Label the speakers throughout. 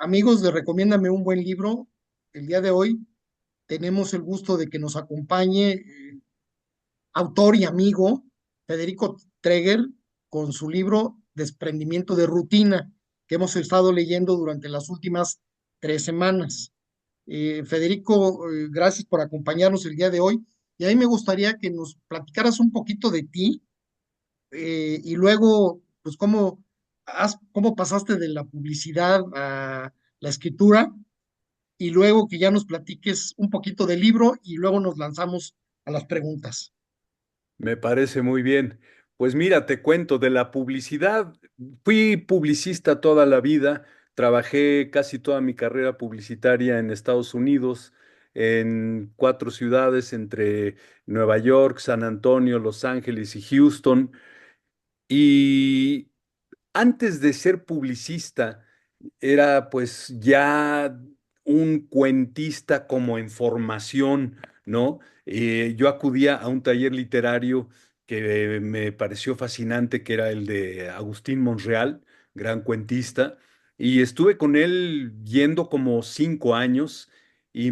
Speaker 1: Amigos de Recomiéndame un buen libro, el día de hoy tenemos el gusto de que nos acompañe autor y amigo Federico Treger con su libro Desprendimiento de Rutina, que hemos estado leyendo durante las últimas 3 semanas. Federico, gracias por acompañarnos el día de hoy. Y a mí me gustaría que nos platicaras un poquito de ti y luego, pues, cómo pasaste de la publicidad a la escritura y luego que ya nos platiques un poquito del libro y luego nos lanzamos a las preguntas.
Speaker 2: Me parece muy bien. Pues mira, te cuento de la publicidad. Fui publicista toda la vida. Trabajé casi toda mi carrera publicitaria en Estados Unidos, en 4 ciudades entre Nueva York, San Antonio, Los Ángeles y Houston. Y antes de ser publicista, era pues ya un cuentista como en formación, ¿no? Yo acudía a un taller literario que me pareció fascinante, que era el de Agustín Monreal, gran cuentista, y estuve con él yendo como 5 años y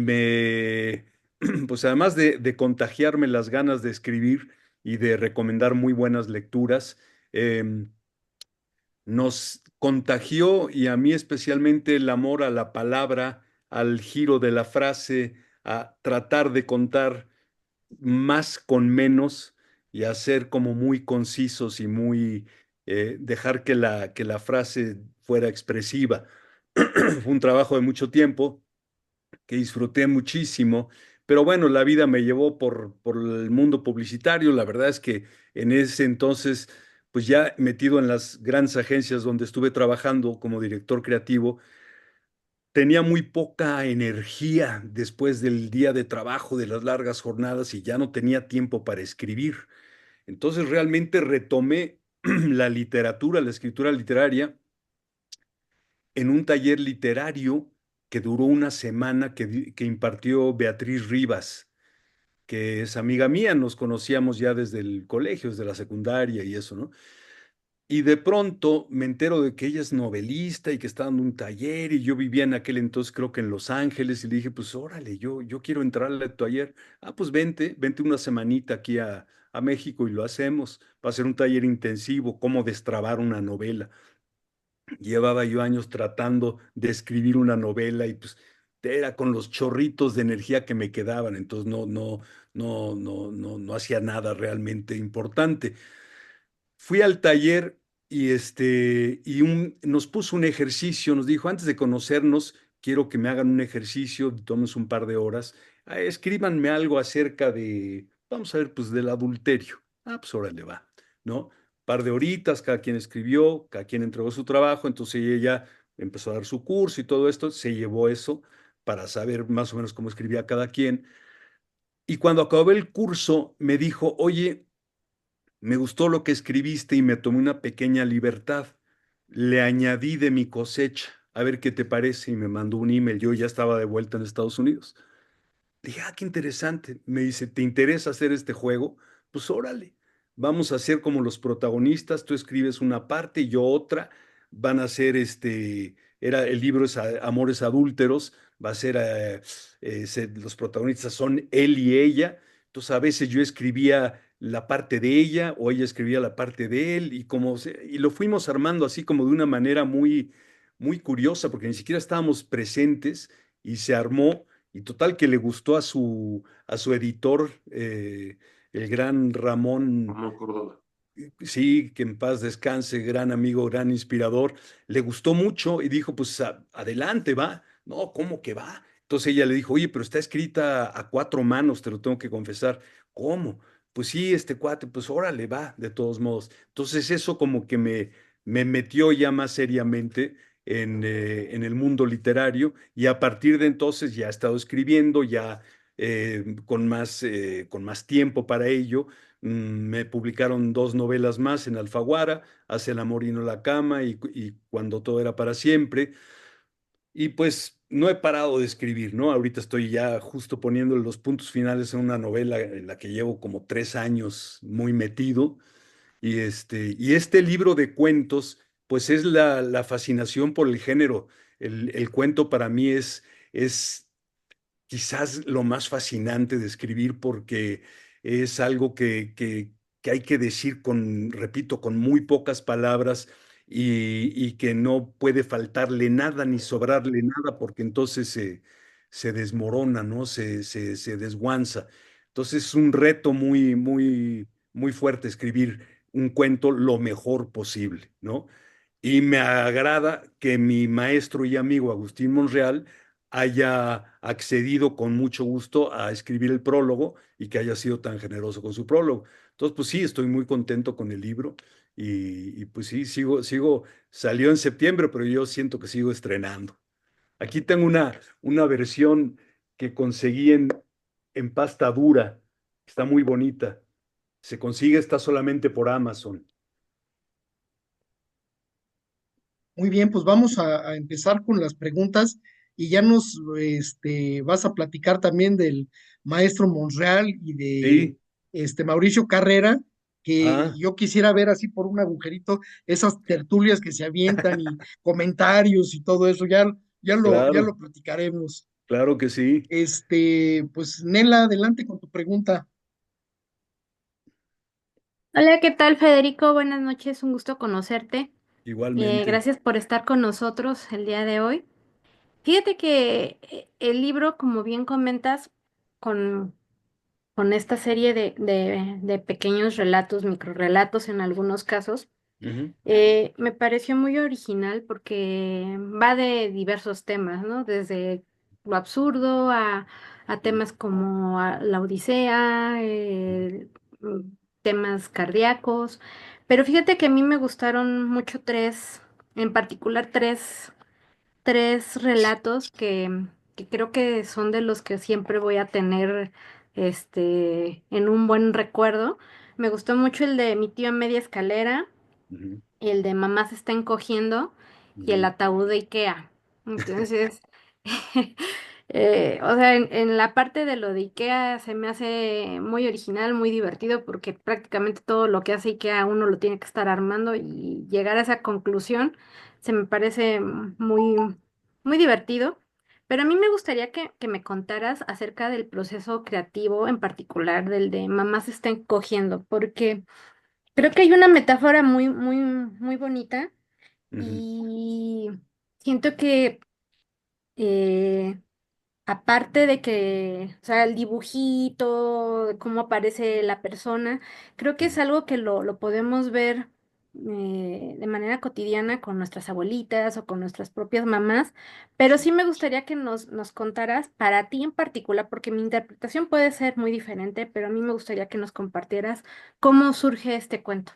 Speaker 2: pues además de contagiarme las ganas de escribir y de recomendar muy buenas lecturas, em, nos contagió y a mí especialmente el amor a la palabra, al giro de la frase, a tratar de contar más con menos y a ser como muy concisos y muy dejar que la frase fuera expresiva. Fue un trabajo de mucho tiempo que disfruté muchísimo, pero bueno, la vida me llevó por el mundo publicitario. La verdad es que en ese entonces, pues ya metido en las grandes agencias donde estuve trabajando como director creativo, tenía muy poca energía después del día de trabajo, de las largas jornadas y ya no tenía tiempo para escribir. Entonces realmente retomé la literatura, la escritura literaria en un taller literario que duró una semana que impartió Beatriz Rivas, que es amiga mía, nos conocíamos ya desde el colegio, desde la secundaria y eso, ¿no? Y de pronto me entero de que ella es novelista y que está dando un taller y yo vivía en aquel entonces creo que en Los Ángeles y le dije, pues órale, yo quiero entrarle a tu taller. Ah, pues vente una semanita aquí a México y lo hacemos. Va a ser un taller intensivo, cómo destrabar una novela. Llevaba yo años tratando de escribir una novela y pues era con los chorritos de energía que me quedaban, entonces no hacía nada realmente importante. Fui al taller y nos puso un ejercicio, nos dijo, antes de conocernos, quiero que me hagan un ejercicio, tomes un par de horas, escríbanme algo acerca de, vamos a ver, pues del adulterio. Ah, pues órale, va, ¿no? Par de horitas, cada quien escribió, cada quien entregó su trabajo, entonces ella empezó a dar su curso y todo esto, se llevó eso para saber más o menos cómo escribía cada quien. Y cuando acabé el curso, me dijo, oye, me gustó lo que escribiste y me tomé una pequeña libertad. Le añadí de mi cosecha. A ver qué te parece. Y me mandó un email. Yo ya estaba de vuelta en Estados Unidos. Dije, qué interesante. Me dice, ¿te interesa hacer este juego? Pues órale. Vamos a hacer como los protagonistas. Tú escribes una parte y yo otra. Van a ser el libro es Amores Adúlteros. Va a ser, los protagonistas son él y ella. Entonces a veces yo escribía la parte de ella o ella escribía la parte de él y lo fuimos armando así como de una manera muy, muy curiosa porque ni siquiera estábamos presentes y se armó. Y total que le gustó a su editor, el gran Ramón,
Speaker 3: Ramón Córdoba.
Speaker 2: sí, que en paz descanse, gran amigo, gran inspirador. Le gustó mucho y dijo, pues adelante, va. No, ¿cómo que va? Entonces ella le dijo, oye, pero está escrita a 4 manos, te lo tengo que confesar. ¿Cómo? Pues sí, este cuate, pues órale, va, de todos modos. Entonces eso como que me metió ya más seriamente en el mundo literario y a partir de entonces ya he estado escribiendo, ya con más tiempo para ello. Me publicaron 2 novelas más en Alfaguara, Hacia el amor y no la cama y Cuando todo era para siempre. Y pues no he parado de escribir, ¿no? Ahorita estoy ya justo poniendo los puntos finales en una novela en la que llevo como 3 años muy metido. Y este libro de cuentos, pues es la fascinación por el género. El cuento para mí es quizás lo más fascinante de escribir porque es algo que hay que decir con, repito, con muy pocas palabras y que no puede faltarle nada ni sobrarle nada porque entonces se desmorona, ¿no? Se desguanza. Entonces es un reto muy fuerte escribir un cuento lo mejor posible, ¿no? Y me agrada que mi maestro y amigo Agustín Monreal haya accedido con mucho gusto a escribir el prólogo y que haya sido tan generoso con su prólogo. Entonces, pues sí, estoy muy contento con el libro pues sí, salió en septiembre, pero yo siento que sigo estrenando. Aquí tengo una versión que conseguí en pasta dura, está muy bonita. Se consigue, está solamente por Amazon.
Speaker 1: Muy bien, pues vamos a empezar con las preguntas y ya nos vas a platicar también del maestro Monreal y de
Speaker 2: Sí,
Speaker 1: Mauricio Carrera, que
Speaker 2: ah,
Speaker 1: yo quisiera ver así por un agujerito esas tertulias que se avientan y comentarios y todo eso, ya
Speaker 2: claro,
Speaker 1: lo platicaremos.
Speaker 2: claro que sí,
Speaker 1: Pues Nela, adelante con tu pregunta.
Speaker 3: Hola, ¿qué tal, Federico? Buenas noches, un gusto conocerte.
Speaker 2: igualmente.
Speaker 3: Gracias por estar con nosotros el día de hoy. Fíjate que el libro, como bien comentas, con, con esta serie de pequeños relatos, microrelatos en algunos casos,
Speaker 2: Ujú,
Speaker 3: me pareció muy original porque va de diversos temas, ¿no? Desde lo absurdo a
Speaker 2: ujú,
Speaker 3: temas como la Odisea, mm, temas cardíacos. Pero fíjate que a mí me gustaron mucho en particular tres relatos que creo que son de los que siempre voy a tener en un buen recuerdo. Me gustó mucho el de Mi tío en media escalera,
Speaker 2: ujú,
Speaker 3: y el de mamá se está encogiendo y el
Speaker 2: ujú.
Speaker 3: ataúd de IKEA. Entonces, o sea, en la parte de lo de IKEA se me hace muy original, muy divertido, porque prácticamente todo lo que hace IKEA uno lo tiene que estar armando y llegar a esa conclusión se me parece muy divertido. Pero a mí me gustaría que me contaras acerca del proceso creativo, en particular del de mamá se está encogiendo, porque creo que hay una metáfora muy bonita
Speaker 2: Ujú,
Speaker 3: y siento que eh, aparte de que, o sea, el dibujito, de cómo aparece la persona, creo que
Speaker 2: ujú.
Speaker 3: es algo que lo podemos ver de manera cotidiana con nuestras abuelitas o con nuestras propias mamás, pero
Speaker 2: Sí.
Speaker 3: sí me gustaría que nos contaras para ti en particular, porque mi interpretación puede ser muy diferente, pero a mí me gustaría que nos compartieras cómo surge este cuento.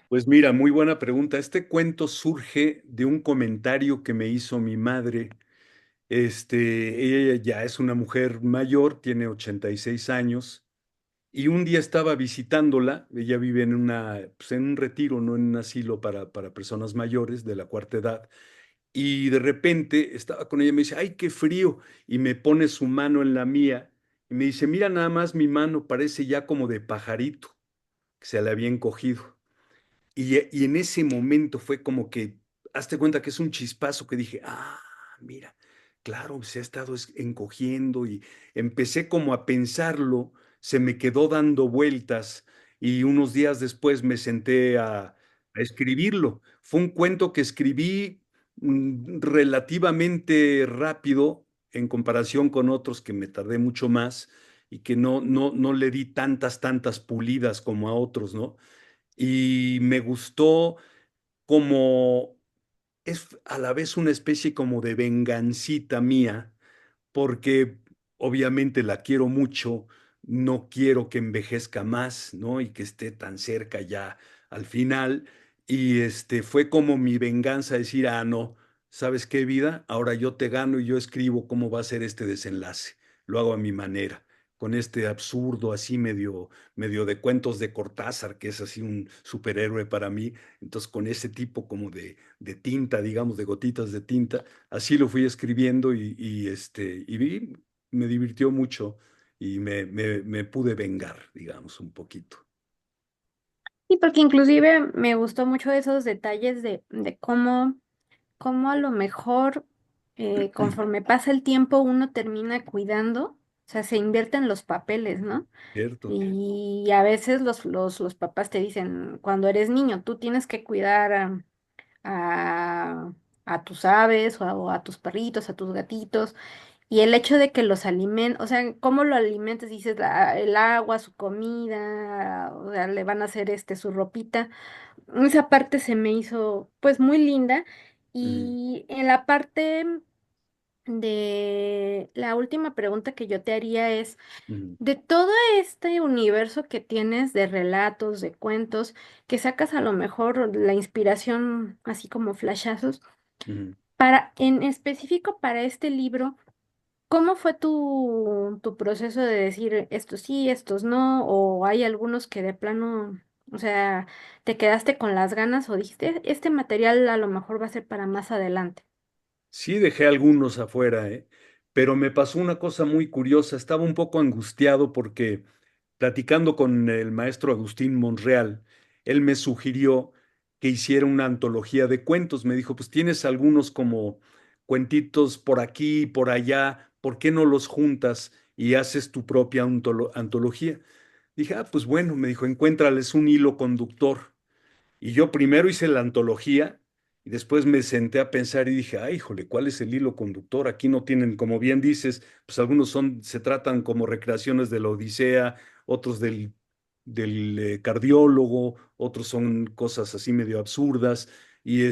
Speaker 2: Pues mira, muy buena pregunta. Este cuento surge de un comentario que me hizo mi madre. Ella ya es una mujer mayor, tiene 86 años, y un día estaba visitándola. Ella vive pues, en un retiro, no en un asilo para personas mayores de la cuarta edad. Y de repente estaba con ella y me dice, ay, qué frío. Y me pone su mano en la mía y me dice, mira nada más mi mano, parece ya como de pajarito, que se le había encogido. Y en ese momento fue como que, hazte cuenta que es un chispazo que dije, mira, claro, se ha estado encogiendo y empecé como a pensarlo, se me quedó dando vueltas y unos días después me senté a escribirlo. Fue un cuento que escribí relativamente rápido en comparación con otros que me tardé mucho más y que no le di tantas pulidas como a otros, ¿no? Y me gustó como es a la vez una especie como de vengancita mía, porque obviamente la quiero mucho, no quiero que envejezca más, ¿no? Y que esté tan cerca ya al final. Y fue como mi venganza decir, no, ¿sabes qué, vida? Ahora yo te gano y yo escribo cómo va a ser este desenlace. Lo hago a mi manera, con este absurdo así medio de cuentos de Cortázar, que es así un superhéroe para mí. Entonces, con ese tipo como de tinta, digamos, de gotitas de tinta. Así lo fui escribiendo me divirtió mucho y me pude vengar, digamos, un poquito.
Speaker 3: Sí, porque inclusive me gustó mucho esos detalles de cómo cómo a lo mejor conforme pasa el tiempo uno termina cuidando, o sea, se invierten los papeles, ¿no?
Speaker 2: ¿cierto?
Speaker 3: Y a veces los papás te dicen, cuando eres niño, tú tienes que cuidar a, a tus aves o a tus perritos, a tus gatitos. Y el hecho de que los alimenten, o sea, cómo lo alimentas, dices, el agua, su comida, o sea, le van a hacer su ropita. Esa parte se me hizo pues muy linda.
Speaker 2: Ujú,
Speaker 3: Y en la parte de la última pregunta que yo te haría es,
Speaker 2: ujú,
Speaker 3: de todo este universo que tienes de relatos, de cuentos, que sacas a lo mejor la inspiración así como flashazos,
Speaker 2: ujú.
Speaker 3: para, en específico para este libro, ¿cómo fue tu proceso de decir estos sí, estos no? ¿O hay algunos que de plano, o sea, te quedaste con las ganas o dijiste, este material a lo mejor va a ser para más adelante"?
Speaker 2: Sí, dejé algunos afuera, ¿eh? Pero me pasó una cosa muy curiosa. Estaba un poco angustiado porque platicando con el maestro Agustín Monreal, él me sugirió que hiciera una antología de cuentos. Me dijo, pues tienes algunos como cuentitos por aquí y por allá, ¿por qué no los juntas y haces tu propia antología? Dije, ah, pues bueno, me dijo, encuéntrales un hilo conductor. Y yo primero hice la antología y después me senté a pensar y dije, ay, híjole, ¿cuál es el hilo conductor? Aquí no tienen, como bien dices, pues algunos se tratan como recreaciones de la Odisea, otros del cardiólogo, otros son cosas así medio absurdas. Y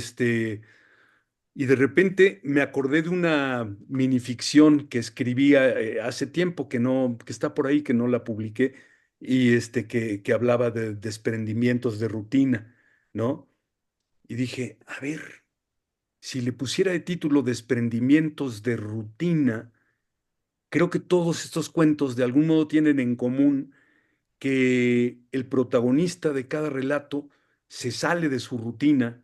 Speaker 2: y de repente me acordé de una minificción que escribía hace tiempo que no, que está por ahí, que no la publiqué, y que hablaba de desprendimientos de rutina, ¿no? Y dije, a ver, si le pusiera de título Desprendimientos de rutina, creo que todos estos cuentos de algún modo tienen en común que el protagonista de cada relato se sale de su rutina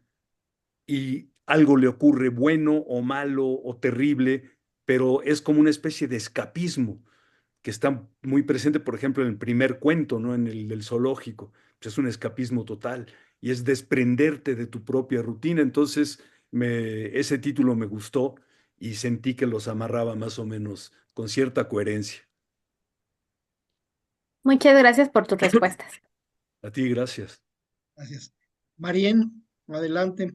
Speaker 2: y algo le ocurre bueno o malo o terrible, pero es como una especie de escapismo que está muy presente, por ejemplo, en el primer cuento, ¿no? En el del zoológico. Pues es un escapismo total y es desprenderte de tu propia rutina. Entonces, ese título me gustó y sentí que los amarraba más o menos con cierta coherencia.
Speaker 3: Muchas gracias por tus respuestas.
Speaker 2: A ti, gracias.
Speaker 1: Gracias. Marien, adelante.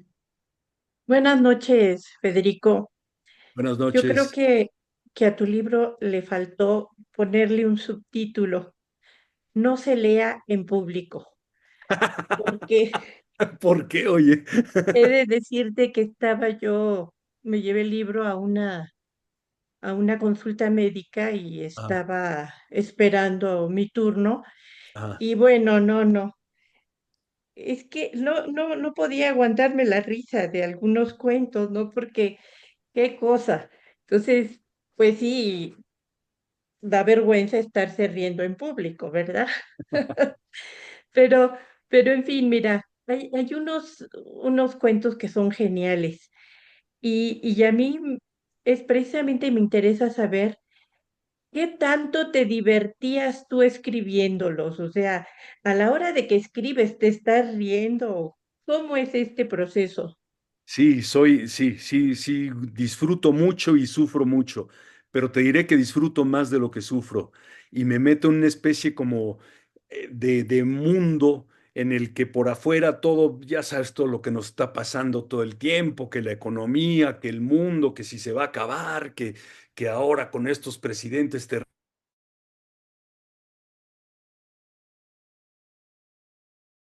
Speaker 4: Buenas noches, Federico.
Speaker 2: Buenas
Speaker 4: Yo creo
Speaker 2: noches.
Speaker 4: que a tu libro le faltó ponerle un subtítulo. No se lea en público, porque
Speaker 2: ¿Por qué, oye?
Speaker 4: he de decirte que me llevé el libro a una consulta médica y
Speaker 2: Ah,
Speaker 4: estaba esperando mi turno.
Speaker 2: ah,
Speaker 4: Y bueno, no. Es que no podía aguantarme la risa de algunos cuentos, ¿no? Porque qué cosa. Entonces, pues sí, da vergüenza estarse riendo en público, ¿verdad? Pero, pero en fin, mira, hay unos cuentos que son geniales y a mí es precisamente me interesa saber qué tanto te divertías tú escribiéndolos, o sea, a la hora de que escribes, ¿te estás riendo? ¿Cómo es este proceso?
Speaker 2: sí, sí, disfruto mucho y sufro mucho, pero te diré que disfruto más de lo que sufro y me meto en una especie como de mundo en el que por afuera todo, ya sabes, todo lo que nos está pasando todo el tiempo, que la economía, que el mundo, que si se va a acabar, que ahora con estos presidentes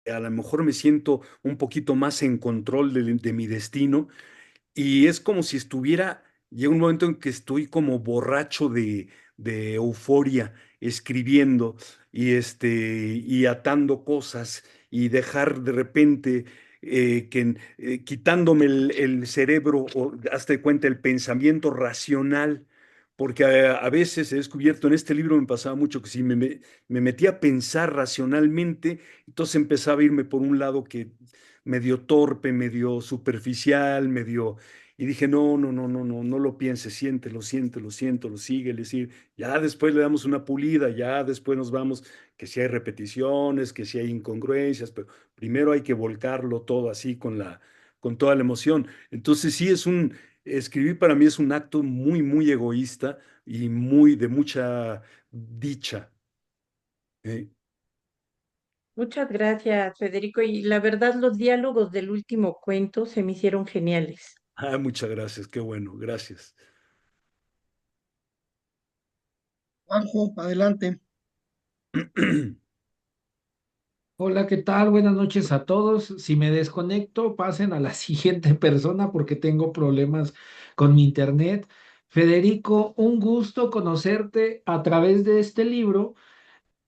Speaker 2: a lo mejor me siento un poquito más en control de mi destino. Y es como si estuviera, llega un momento en que estoy como borracho de euforia, escribiendo y atando cosas y dejar de repente quitándome el cerebro o hasta de cuenta el pensamiento racional. Porque a veces he descubierto en este libro me pasaba mucho que si me metía a pensar racionalmente, entonces empezaba a irme por un lado que medio torpe, medio superficial, medio y dije, no lo pienses, siéntelo, sigue, decir, ya después le damos una pulida, ya después nos vamos, que si hay repeticiones, que si hay incongruencias, pero primero hay que volcarlo todo así con con toda la emoción. Entonces sí escribir para mí es un acto muy, muy egoísta y muy de mucha dicha. ¿Eh?
Speaker 4: Muchas gracias, Federico. Y la verdad, los diálogos del último cuento se me hicieron geniales.
Speaker 2: Ah, muchas gracias, qué bueno, gracias.
Speaker 1: Juanjo, adelante.
Speaker 5: Hola, ¿qué tal? Buenas noches a todos. Si me desconecto, pasen a la siguiente persona porque tengo problemas con mi internet. Federico, un gusto conocerte a través de este libro,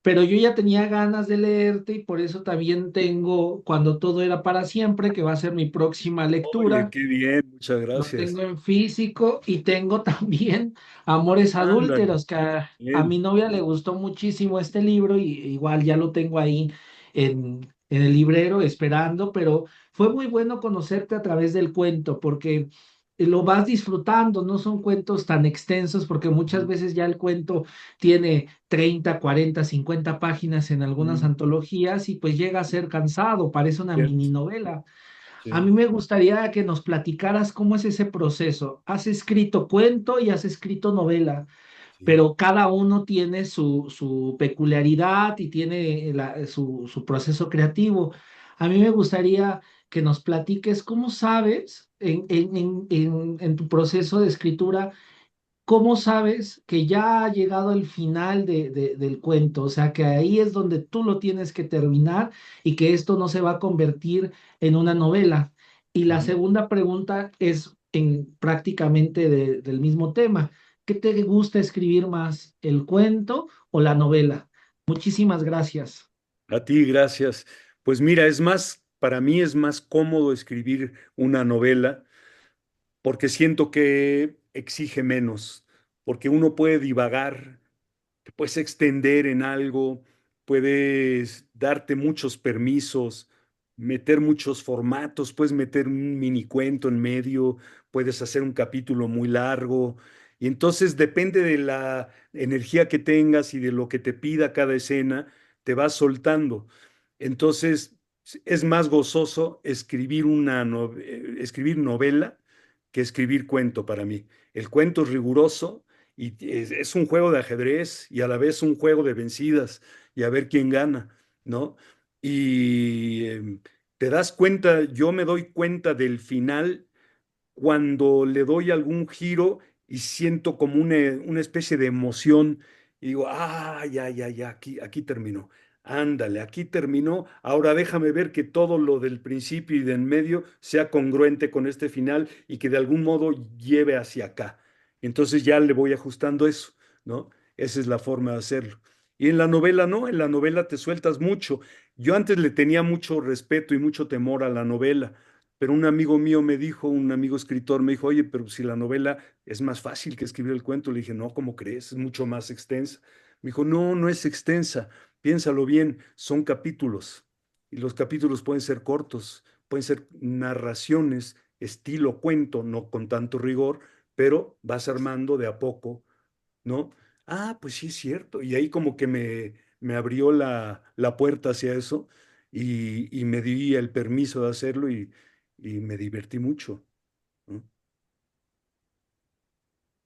Speaker 5: pero yo ya tenía ganas de leerte y por eso también tengo Cuando todo era para siempre, que va a ser mi próxima
Speaker 2: Oye,
Speaker 5: lectura.
Speaker 2: qué bien, muchas
Speaker 5: Lo
Speaker 2: gracias.
Speaker 5: tengo en físico y tengo también Amores
Speaker 2: Ándale,
Speaker 5: Adúlteros, que a mi
Speaker 2: bien.
Speaker 5: novia le gustó muchísimo este libro y igual ya lo tengo ahí en el librero esperando, pero fue muy bueno conocerte a través del cuento porque lo vas disfrutando, no son cuentos tan extensos porque muchas
Speaker 2: Mm,
Speaker 5: veces ya el cuento tiene 30, 40, 50 páginas en algunas
Speaker 2: mm,
Speaker 5: antologías y pues llega a ser cansado, parece una mini
Speaker 2: cierto,
Speaker 5: novela. A
Speaker 2: sí,
Speaker 5: mí me gustaría que nos platicaras cómo es ese proceso. Has escrito cuento y has escrito novela,
Speaker 2: sí.
Speaker 5: pero cada uno tiene su peculiaridad y tiene su proceso creativo. A mí me gustaría que nos platiques cómo sabes en tu proceso de escritura. ¿Cómo sabes que ya ha llegado el final del cuento? O sea, que ahí es donde tú lo tienes que terminar y que esto no se va a convertir en una novela. Y la
Speaker 2: Ujú.
Speaker 5: segunda pregunta es en prácticamente del mismo tema. ¿Qué te gusta escribir más, el cuento o la novela? Muchísimas gracias.
Speaker 2: A ti, gracias. Pues mira, para mí es más cómodo escribir una novela porque siento que exige menos, porque uno puede divagar, te puedes extender en algo, puedes darte muchos permisos, meter muchos formatos, puedes meter un mini cuento en medio, puedes hacer un capítulo muy largo, y entonces depende de la energía que tengas y de lo que te pida cada escena, te vas soltando. Entonces, es más gozoso escribir novela que escribir cuento para mí. El cuento es riguroso y es un juego de ajedrez y a la vez un juego de vencidas y a ver quién gana, ¿no? Y te das cuenta, yo me doy cuenta del final cuando le doy algún giro y siento como una especie de emoción y digo, ah, ya, ya, ya, aquí terminó. Ándale, aquí terminó. Ahora déjame ver que todo lo del principio y del medio sea congruente con este final y que de algún modo lleve hacia acá. Entonces ya le voy ajustando eso, ¿no? Esa es la forma de hacerlo. Y en la novela no, en la novela te sueltas mucho. Yo antes le tenía mucho respeto y mucho temor a la novela, pero un amigo mío me dijo, un amigo escritor me dijo, oye, pero si la novela es más fácil que escribir el cuento, le dije, no, ¿cómo crees? Es mucho más extensa. Me dijo, no, no es extensa, piénsalo bien, son capítulos y los capítulos pueden ser cortos, pueden ser narraciones, estilo cuento, no con tanto rigor, pero vas armando de a poco, ¿no? Ah, pues sí es cierto. Y ahí como que me abrió la puerta hacia eso y me di el permiso de hacerlo y me divertí mucho, ¿no?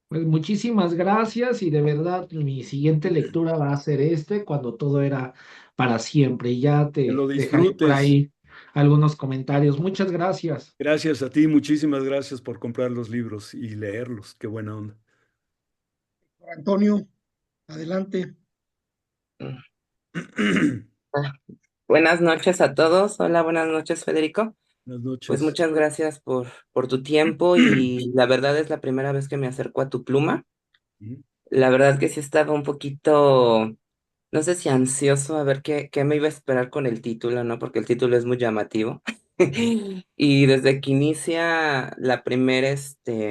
Speaker 5: Pues muchísimas gracias y de verdad mi siguiente lectura va a ser Cuando todo era para siempre. Y ya
Speaker 2: Que lo
Speaker 5: te dejaré por
Speaker 2: disfrutes.
Speaker 5: ahí algunos comentarios. Muchas gracias.
Speaker 2: Gracias a ti, muchísimas gracias por comprar los libros y leerlos. Qué buena onda.
Speaker 1: Antonio, adelante.
Speaker 6: Ah, Buenas noches a todos. Hola, buenas noches, Federico.
Speaker 2: Buenas
Speaker 6: Pues
Speaker 2: noches.
Speaker 6: muchas gracias por tu tiempo y la verdad es la primera vez que me acerco a tu pluma. La verdad que sí estaba un poquito, no sé si ansioso a ver qué me iba a esperar con el título, ¿no? Porque el título es muy llamativo. Y desde que inicia la primera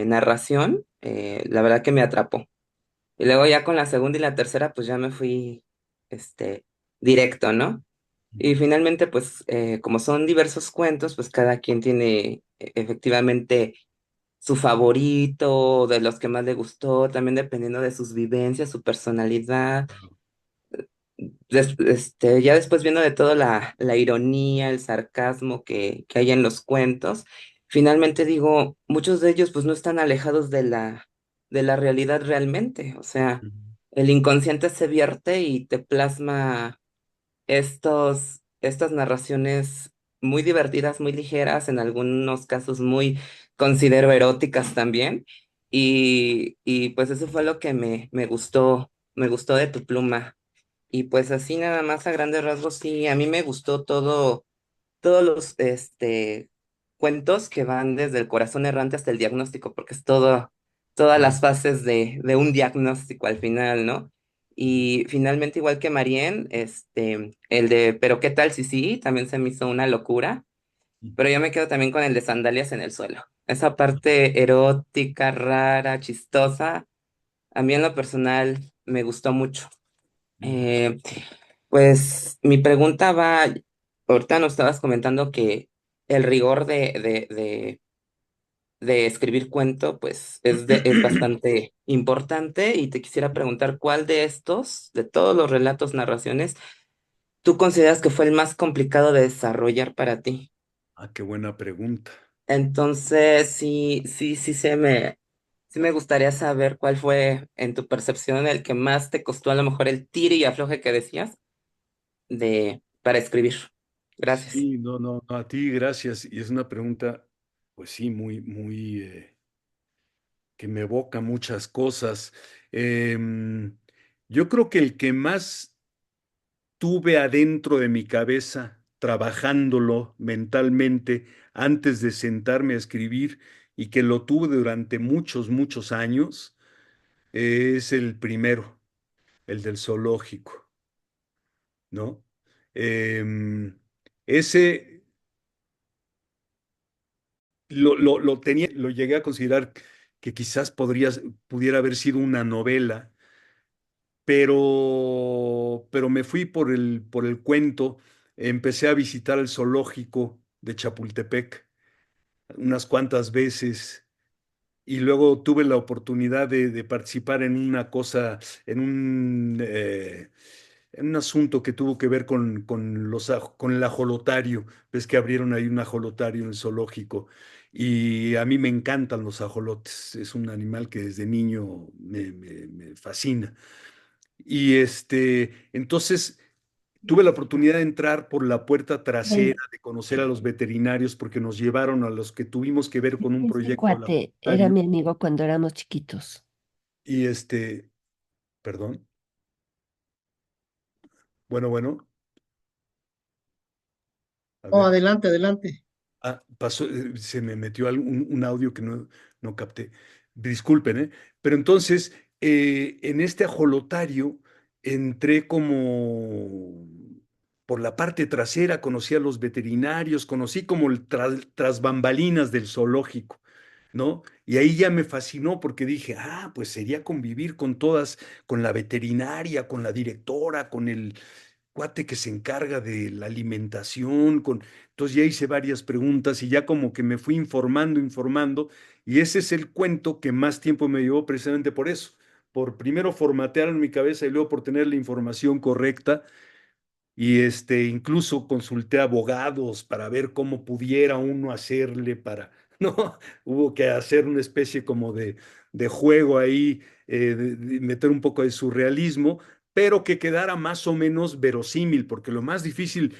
Speaker 6: narración, la verdad que me atrapó. Y luego ya con la segunda y la tercera, pues ya me fui este, directo, ¿no? Y finalmente, pues como son diversos cuentos, pues cada quien tiene efectivamente su favorito, de los que más le gustó, también dependiendo de sus vivencias, su personalidad. Ya después viendo de todo la ironía, el sarcasmo que hay en los cuentos, finalmente digo, muchos de ellos pues no están alejados de la realidad realmente. O sea,
Speaker 2: Ujú.
Speaker 6: el inconsciente se vierte y te plasma estas narraciones muy divertidas, muy ligeras, en algunos casos muy, considero, eróticas también. Y pues eso fue lo que me gustó de tu pluma. Y pues así nada más a grandes rasgos, sí, a mí me gustó todos los cuentos que van desde el corazón errante hasta el diagnóstico, porque es todas las
Speaker 2: Ujú.
Speaker 6: fases de un diagnóstico al final, ¿no? Y finalmente, igual que Marien, el de Pero qué tal si sí, también se me hizo una locura, pero yo me quedo también con el de Sandalias en el suelo. Esa parte erótica, rara, chistosa, a mí en lo personal me gustó mucho.
Speaker 2: Ujú.
Speaker 6: Eh, pues mi pregunta va, ahorita nos estabas comentando que el rigor de escribir cuento, pues es bastante importante y te quisiera preguntar cuál de estos, de todos los relatos, narraciones, tú consideras que fue el más complicado de desarrollar para ti.
Speaker 2: Ah, qué buena pregunta.
Speaker 6: Entonces, sí me gustaría saber cuál fue, en tu percepción, el que más te costó a lo mejor el tire y afloje que decías para escribir. Gracias.
Speaker 2: Sí, no, no, no, a ti, gracias. Y es una pregunta, pues sí, que me evoca muchas cosas. Em, yo creo que el que más tuve adentro de mi cabeza, trabajándolo mentalmente antes de sentarme a escribir, y que lo tuve durante muchos, muchos años, es el primero, el del zoológico, ¿no? Em, ese lo tenía, lo llegué a considerar que quizás pudiera haber sido una novela, pero me fui por el cuento. Empecé a visitar el zoológico de Chapultepec unas cuantas veces, y luego tuve la oportunidad de participar en una cosa, en en un asunto que tuvo que ver con el ajolotario. Ves que abrieron ahí un ajolotario en el zoológico, y a mí me encantan los ajolotes. Es un animal que desde niño me fascina. Y entonces tuve la oportunidad de entrar por la puerta trasera, de conocer a los veterinarios, porque nos llevaron a los que tuvimos que ver con un
Speaker 7: Ese
Speaker 2: proyecto
Speaker 7: cuate era
Speaker 2: laboratorio.
Speaker 7: mi amigo cuando éramos chiquitos.
Speaker 2: Y perdón, bueno, a
Speaker 1: No,
Speaker 2: ver.
Speaker 1: adelante, adelante.
Speaker 2: Pasó, se me metió un audio que no capté. Disculpen, ¿eh? Pero entonces, en este ajolotario entré como por la parte trasera, conocí a los veterinarios, conocí como el tras bambalinas del zoológico, ¿no? Y ahí ya me fascinó porque dije, pues sería convivir con todas, con la veterinaria, con la directora, con el cuate que se encarga de la alimentación. Entonces ya hice varias preguntas y ya como que me fui informando, y ese es el cuento que más tiempo me llevó, precisamente por eso, por primero formatear en mi cabeza y luego por tener la información correcta. Y incluso consulté a abogados para ver cómo pudiera uno hacerle para, ¿no? Hubo que hacer una especie como de juego ahí, de meter un poco de surrealismo, pero que quedara más o menos verosímil, porque lo más difícil,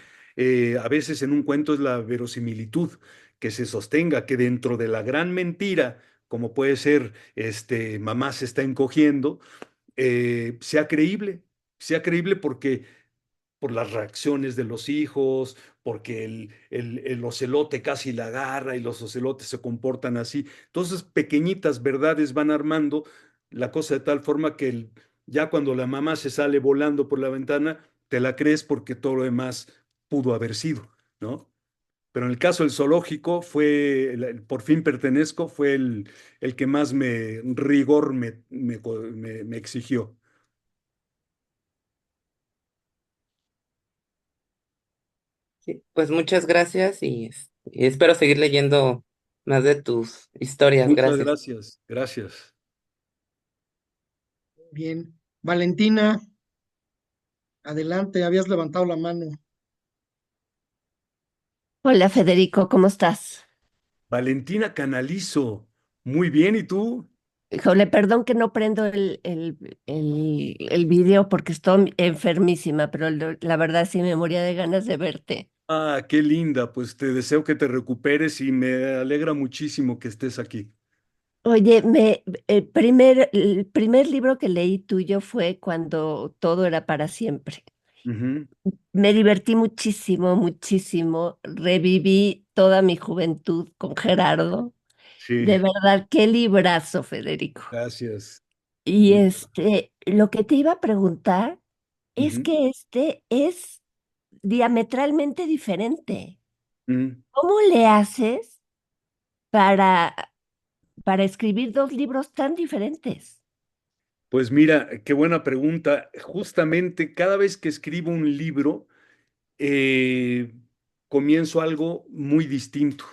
Speaker 2: a veces en un cuento, es la verosimilitud, que se sostenga, que dentro de la gran mentira, como puede ser, mamá se está encogiendo, sea creíble porque por las reacciones de los hijos, porque el ocelote casi la agarra y los ocelotes se comportan así. Entonces, pequeñitas verdades van armando la cosa de tal forma que ya cuando la mamá se sale volando por la ventana, te la crees porque todo lo demás pudo haber sido, ¿no? Pero en el caso del zoológico fue, por fin pertenezco, fue el que más rigor me exigió.
Speaker 6: Sí, pues muchas gracias y espero seguir leyendo más de tus historias.
Speaker 2: Muchas
Speaker 6: Gracias.
Speaker 2: gracias, gracias.
Speaker 1: Bien. Valentina, adelante, habías levantado la mano.
Speaker 7: Hola Federico, ¿cómo estás?
Speaker 2: Valentina Canalizo. Muy bien, ¿y tú?
Speaker 7: Híjole, perdón que no prendo el video porque estoy enfermísima, pero la verdad sí me moría de ganas de verte.
Speaker 2: Ah, qué linda. Pues te deseo que te recuperes y me alegra muchísimo que estés aquí.
Speaker 7: Oye, el primer libro que leí tuyo fue Cuando todo era para siempre.
Speaker 2: Ujú.
Speaker 7: Me divertí muchísimo, muchísimo. Reviví toda mi juventud con Gerardo.
Speaker 2: Sí,
Speaker 7: De verdad, qué librazo, Federico.
Speaker 2: gracias.
Speaker 7: Y
Speaker 2: Muy-
Speaker 7: lo que te iba a preguntar es
Speaker 2: Ujú.
Speaker 7: que este es diametralmente diferente.
Speaker 2: Mm.
Speaker 7: ¿Cómo le haces para, para escribir dos libros tan diferentes?
Speaker 2: Pues mira, qué buena pregunta. Justamente cada vez que escribo un libro, eh, comienzo algo muy distinto.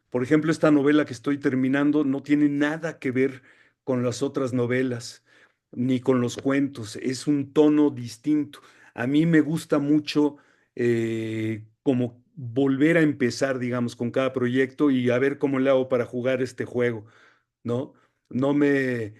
Speaker 2: Por ejemplo, esta novela que estoy terminando no tiene nada que ver con las otras novelas, ni con los cuentos. Es un tono distinto. A mí me gusta mucho como volver a empezar, digamos, con cada proyecto y a ver cómo le hago para jugar este juego. ¿No? No me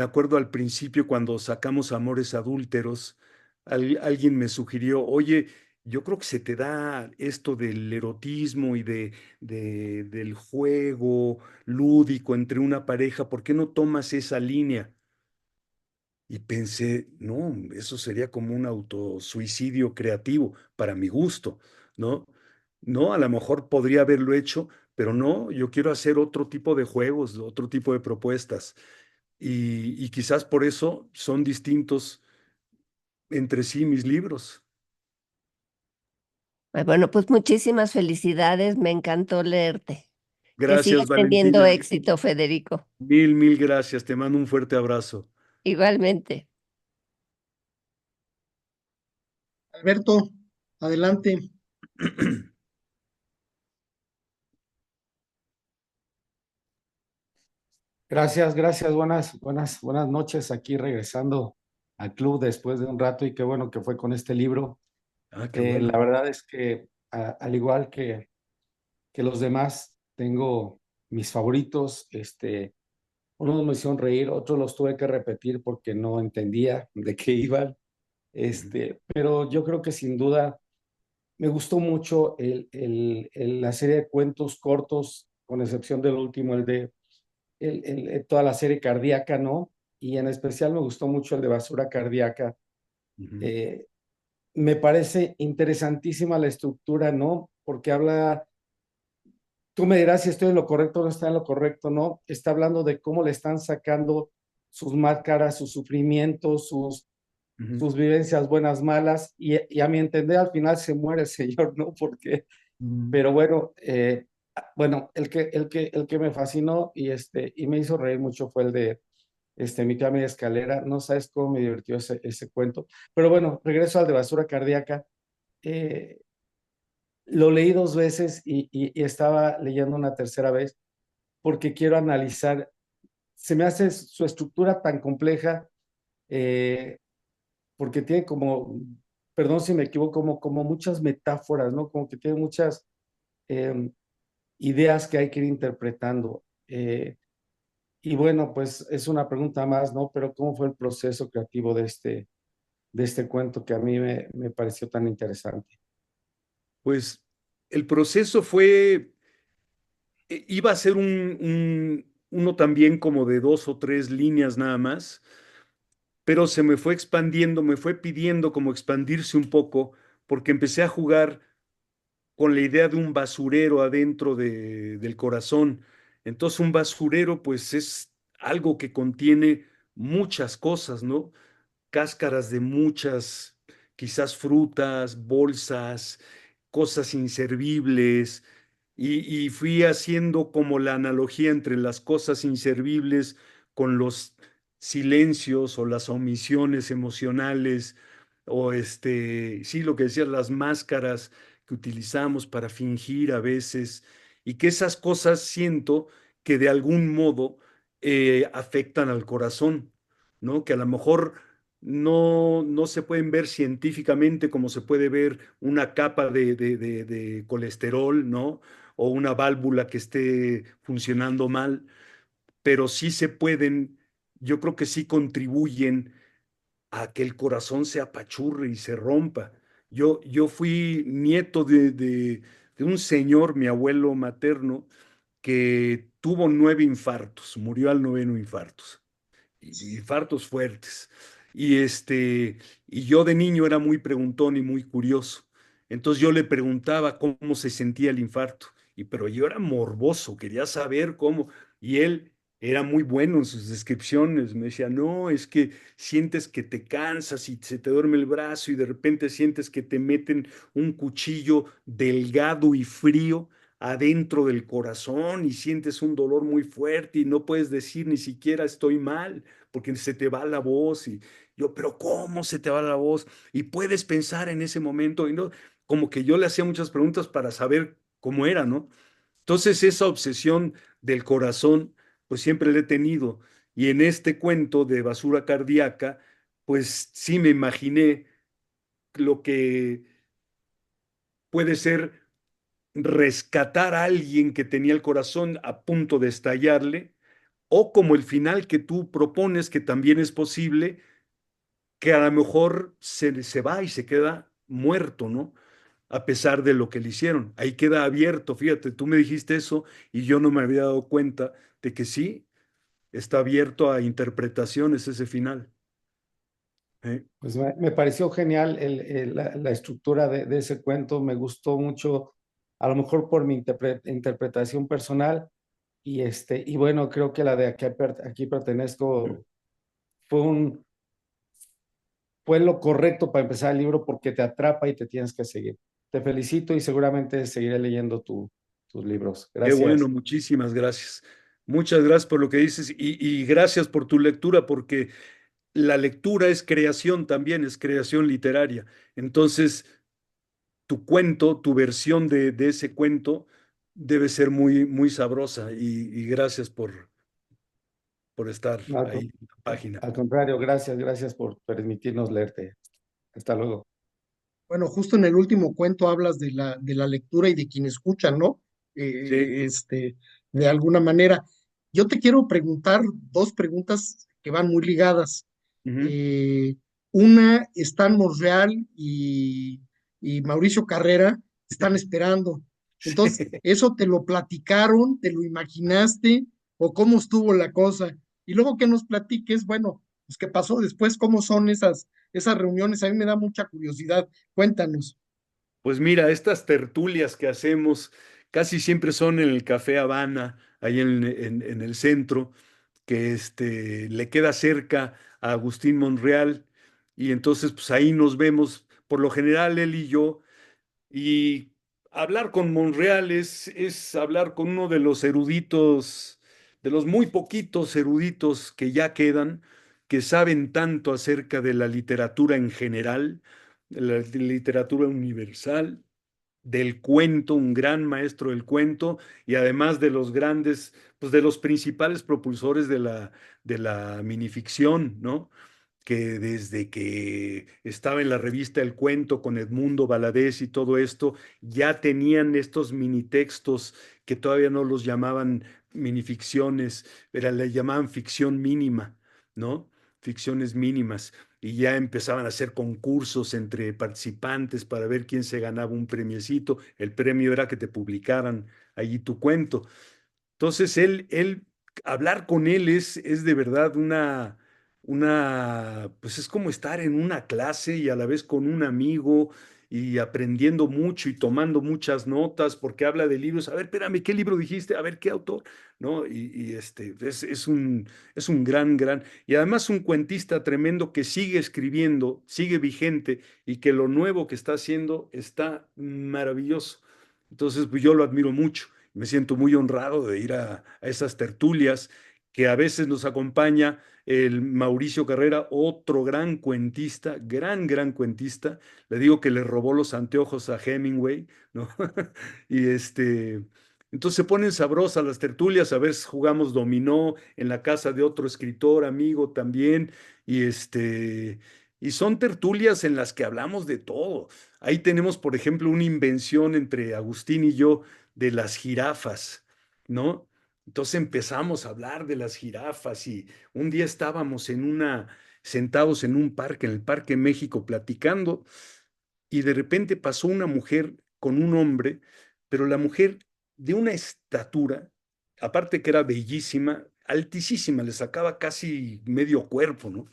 Speaker 2: acuerdo al principio cuando sacamos Amores Adúlteros, alguien me sugirió, oye, yo creo que se te da esto del erotismo y del juego lúdico entre una pareja, ¿por qué no tomas esa línea? Y pensé, no, eso sería como un autosuicidio creativo para mi gusto, ¿no? No, a lo mejor podría haberlo hecho, pero no, yo quiero hacer otro tipo de juegos, otro tipo de propuestas. Y quizás por eso son distintos entre sí mis libros.
Speaker 7: Bueno, pues muchísimas felicidades, me encantó leerte. Que
Speaker 2: Gracias,
Speaker 7: sigas teniendo
Speaker 2: Valentina.
Speaker 7: éxito, Federico.
Speaker 2: Mil, mil gracias. Te mando un fuerte abrazo.
Speaker 7: Igualmente.
Speaker 1: Alberto, adelante.
Speaker 8: Gracias, gracias. Buenas noches. Aquí regresando al club después de un rato y qué bueno que fue con este libro.
Speaker 2: Ah, qué bueno.
Speaker 8: La verdad es que al igual que los demás, tengo mis favoritos. Unos me hicieron reír, otros los tuve que repetir porque no entendía de qué iban.
Speaker 2: Ujú,
Speaker 8: Pero yo creo que sin duda me gustó mucho la serie de cuentos cortos, con excepción del último, toda la serie cardíaca, ¿no? Y en especial me gustó mucho el de basura cardíaca.
Speaker 2: ujú,
Speaker 8: Eh, Me parece interesantísima la estructura, ¿no? Porque habla, tú me dirás si estoy en lo correcto o no está en lo correcto, ¿no? Está hablando de cómo le están sacando sus máscaras, sus sufrimientos,
Speaker 2: ujú,
Speaker 8: sus vivencias buenas, malas, y a mi entender al final se muere el señor, ¿no? Porque,
Speaker 2: ujú.
Speaker 8: pero bueno, el que me fascinó y me hizo reír mucho fue el de Mi cama y escalera. No sabes cómo me divirtió ese cuento. Pero bueno, regreso al de basura cardíaca. Eh, lo leí dos veces y estaba leyendo una tercera vez porque quiero analizar. Se me hace su estructura tan compleja, eh, porque tiene como, perdón si me equivoco, como muchas metáforas, ¿no? Como que tiene muchas eh, ideas que hay que ir interpretando. Y bueno, pues es una pregunta más, ¿no? Pero ¿cómo fue el proceso creativo de este cuento que a mí me pareció tan interesante?
Speaker 2: Pues el proceso fue, iba a ser uno también como de dos o tres líneas nada más, pero se me fue expandiendo, me fue pidiendo como expandirse un poco, porque empecé a jugar con la idea de un basurero adentro del corazón. Entonces un basurero pues es algo que contiene muchas cosas, ¿no? Cáscaras de muchas, quizás frutas, bolsas, cosas inservibles, y fui haciendo como la analogía entre las cosas inservibles con los silencios o las omisiones emocionales, o sí, lo que decías, las máscaras que utilizamos para fingir a veces, y que esas cosas siento que de algún modo afectan al corazón, ¿no? Que a lo mejor no se pueden ver científicamente como se puede ver una capa de colesterol, ¿no? o una válvula que esté funcionando mal, pero sí se pueden, yo creo que sí contribuyen a que el corazón se apachurre y se rompa. Yo fui nieto de un señor, mi abuelo materno, que tuvo 9 infartos, murió al noveno infartos, y infartos fuertes. Y y yo de niño era muy preguntón y muy curioso. Entonces yo le preguntaba cómo se sentía el infarto, pero yo era morboso, quería saber cómo. Y él era muy bueno en sus descripciones. Me decía, no, es que sientes que te cansas y se te duerme el brazo y de repente sientes que te meten un cuchillo delgado y frío adentro del corazón y sientes un dolor muy fuerte y no puedes decir ni siquiera estoy mal porque se te va la voz y yo, pero ¿cómo se te va la voz? Y puedes pensar en ese momento y no, como que yo le hacía muchas preguntas para saber cómo era, ¿no? Entonces esa obsesión del corazón, pues siempre la he tenido. Y en este cuento de basura cardíaca, pues sí me imaginé lo que puede ser rescatar a alguien que tenía el corazón a punto de estallarle, o como el final que tú propones, que también es posible, que a lo mejor se va y se queda muerto, ¿no? A pesar de lo que le hicieron. Ahí queda abierto, fíjate, tú me dijiste eso y yo no me había dado cuenta de que sí, está abierto a interpretaciones ese final. ¿Eh?
Speaker 8: Pues me pareció genial la estructura de ese cuento, me gustó mucho, a lo mejor por mi interpretación personal, y bueno, creo que la de aquí pertenezco fue fue lo correcto para empezar el libro porque te atrapa y te tienes que seguir. Te felicito y seguramente seguiré leyendo tus libros.
Speaker 2: Qué bueno,
Speaker 8: Gracias.
Speaker 2: muchísimas gracias. Muchas gracias por lo que dices y gracias por tu lectura, porque la lectura es creación también, es creación literaria. Entonces, tu cuento, tu versión de ese cuento debe ser muy, muy sabrosa y gracias por estar
Speaker 8: Al,
Speaker 2: ahí en la página.
Speaker 8: al contrario, gracias por permitirnos leerte. Hasta luego.
Speaker 1: Bueno, justo en el último cuento hablas de la lectura y de quien escucha, ¿no?
Speaker 2: Sí.
Speaker 1: De alguna manera. Yo te quiero preguntar dos preguntas que van muy ligadas.
Speaker 2: Ujú.
Speaker 1: Eh, una, Stan Monreal y Mauricio Carrera están esperando. Entonces, ¿eso te lo platicaron, te lo imaginaste o cómo estuvo la cosa? Y luego que nos platiques, bueno, pues qué pasó después, cómo son esas reuniones. A mí me da mucha curiosidad. Cuéntanos.
Speaker 2: Pues mira, estas tertulias que hacemos casi siempre son en el Café Habana, ahí en el centro, que le queda cerca a Agustín Monreal, y entonces pues ahí nos vemos, por lo general él y yo, y hablar con Monreal es hablar con uno de los eruditos, de los muy poquitos eruditos que ya quedan, que saben tanto acerca de la literatura en general, de la literatura universal, del cuento, un gran maestro del cuento y además de los grandes, pues de los principales propulsores de la minificción, ¿no? Que desde que estaba en la revista El Cuento con Edmundo Valadez y todo esto, ya tenían estos minitextos que todavía no los llamaban minificciones, pero le llamaban ficción mínima, ¿no? Ficciones mínimas. Y ya empezaban a hacer concursos entre participantes para ver quién se ganaba un premiecito. El premio era que te publicaran allí tu cuento. Entonces, hablar con él es de verdad pues es como estar en una clase y a la vez con un amigo y aprendiendo mucho y tomando muchas notas porque habla de libros. A ver, espérame, ¿qué libro dijiste? A ver, ¿qué autor? ¿No? Es un gran, y además un cuentista tremendo que sigue escribiendo, sigue vigente y que lo nuevo que está haciendo está maravilloso. Entonces, pues yo lo admiro mucho. Me siento muy honrado de ir a esas tertulias que a veces nos acompaña el Mauricio Carrera, otro gran cuentista, gran cuentista. Le digo que le robó los anteojos a Hemingway, ¿no? Y entonces se ponen sabrosas las tertulias, a veces jugamos dominó en la casa de otro escritor, amigo también, y y son tertulias en las que hablamos de todo. Ahí tenemos, por ejemplo, una invención entre Agustín y yo de las jirafas, ¿no? Entonces empezamos a hablar de las jirafas y un día estábamos sentados en un parque, en el Parque México, platicando y de repente pasó una mujer con un hombre, pero la mujer de una estatura, aparte que era bellísima, altísima, le sacaba casi medio cuerpo, ¿no?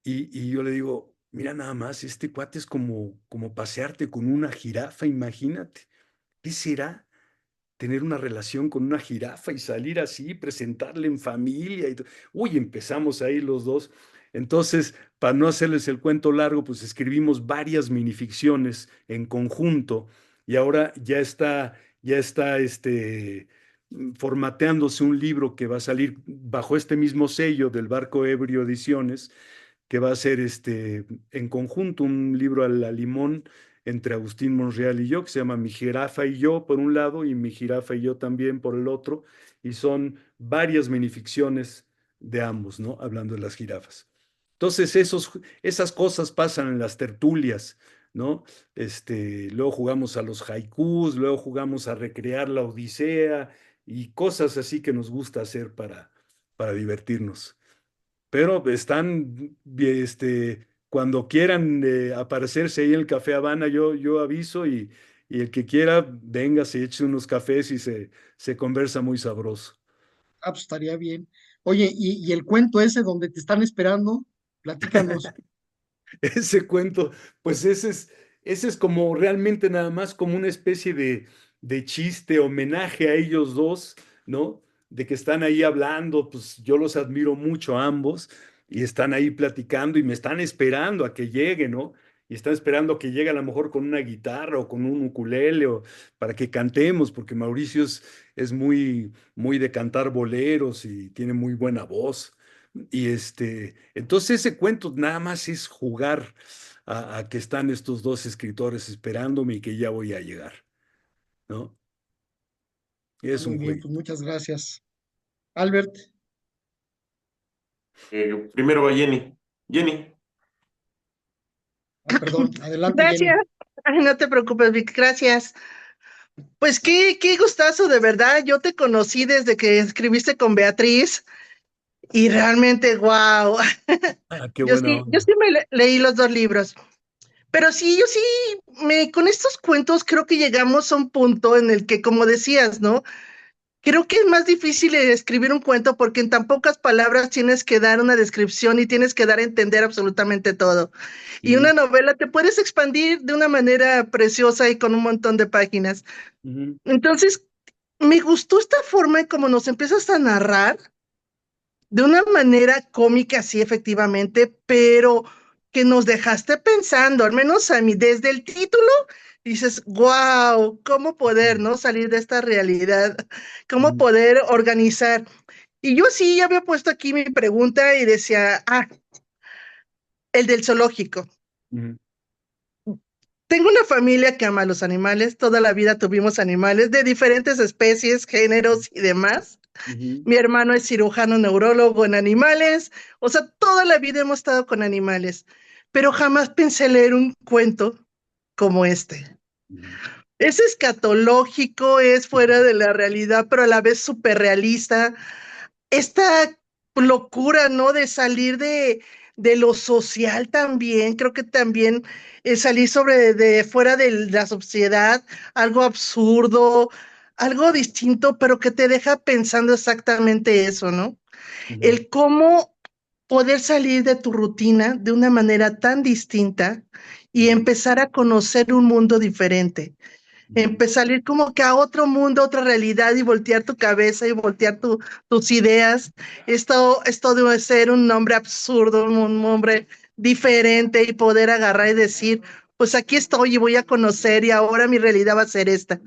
Speaker 2: Y yo le digo, mira nada más, este cuate es como pasearte con una jirafa, imagínate. ¿Qué será tener una relación con una jirafa y salir así, presentarle en familia? Uy, empezamos ahí los dos. Entonces, para no hacerles el cuento largo, pues escribimos varias minificciones en conjunto y ahora ya está formateándose un libro que va a salir bajo este mismo sello del Barco Ebrio Ediciones, que va a ser en conjunto un libro a la limón entre Agustín Monreal y yo, que se llama Mi jirafa y yo por un lado y Mi jirafa y yo también por el otro, y son varias minificciones de ambos, ¿no? Hablando de las jirafas. Entonces, esas cosas pasan en las tertulias, ¿no? Luego jugamos a los haikus, luego jugamos a recrear la Odisea y cosas así que nos gusta hacer para divertirnos. Pero cuando quieran aparecerse ahí en el Café Habana, yo aviso y el que quiera, venga, se eche unos cafés y se conversa muy sabroso.
Speaker 1: Ah, pues estaría bien. Oye, y el cuento ese donde te están esperando, platícanos.
Speaker 2: Ese cuento, pues ese es como realmente nada más como una especie de chiste, homenaje a ellos dos, ¿no? De que están ahí hablando, pues yo los admiro mucho a ambos y están ahí platicando y me están esperando a que llegue, ¿no? Y están esperando a que llegue a lo mejor con una guitarra o con un ukulele o para que cantemos, porque Mauricio es muy, muy de cantar boleros y tiene muy buena voz. Y entonces ese cuento nada más es jugar a que están estos dos escritores esperándome y que ya voy a llegar, ¿no?
Speaker 1: Ah,
Speaker 2: Es
Speaker 1: muy
Speaker 2: un
Speaker 1: bien,
Speaker 2: juego.
Speaker 1: pues muchas gracias. Albert,
Speaker 9: Primero va Jenny. Jenny.
Speaker 1: perdón, adelante,
Speaker 10: Gracias.
Speaker 1: Jenny.
Speaker 10: Ay, no te preocupes, Vic, gracias. Pues qué gustazo, de verdad. Yo te conocí desde que escribiste con Beatriz y realmente, wow.
Speaker 2: Ah, qué
Speaker 10: Yo
Speaker 2: buena
Speaker 10: sí, yo
Speaker 2: onda.
Speaker 10: sí leí los dos libros. Pero sí, yo sí, con estos cuentos creo que llegamos a un punto en el que, como decías, ¿no? Creo que es más difícil escribir un cuento porque en tan pocas palabras tienes que dar una descripción y tienes que dar a entender absolutamente todo. Y
Speaker 2: Ujú,
Speaker 10: una novela te puedes expandir de una manera preciosa y con un montón de páginas.
Speaker 2: ujú,
Speaker 10: Entonces, me gustó esta forma en cómo nos empiezas a narrar de una manera cómica, sí, efectivamente, pero que nos dejaste pensando, al menos a mí, desde el título, dices, wow, ¿cómo poder, no, salir de esta realidad? ¿Cómo
Speaker 2: ujú,
Speaker 10: poder organizar? Y yo sí ya había puesto aquí mi pregunta y decía, el del zoológico.
Speaker 2: ujú,
Speaker 10: Tengo una familia que ama a los animales, toda la vida tuvimos animales de diferentes especies, géneros y demás.
Speaker 2: ujú,
Speaker 10: Mi hermano es cirujano neurólogo en animales, o sea, toda la vida hemos estado con animales, pero jamás pensé leer un cuento como este.
Speaker 2: ujú,
Speaker 10: Es escatológico, es fuera de la realidad, pero a la vez súper realista. Esta locura, ¿no? De salir de lo social también, creo que también salir de fuera de la sociedad, algo absurdo, algo distinto, pero que te deja pensando exactamente eso, ¿no?
Speaker 2: ujú,
Speaker 10: El cómo poder salir de tu rutina de una manera tan distinta y
Speaker 2: ujú,
Speaker 10: empezar a conocer un mundo diferente.
Speaker 2: ujú,
Speaker 10: Empezar a ir como que a otro mundo, a otra realidad y voltear tu cabeza y voltear tus ideas. Esto debe ser un nombre absurdo, un nombre diferente y poder agarrar y decir, pues aquí estoy y voy a conocer y ahora mi realidad va a ser esta.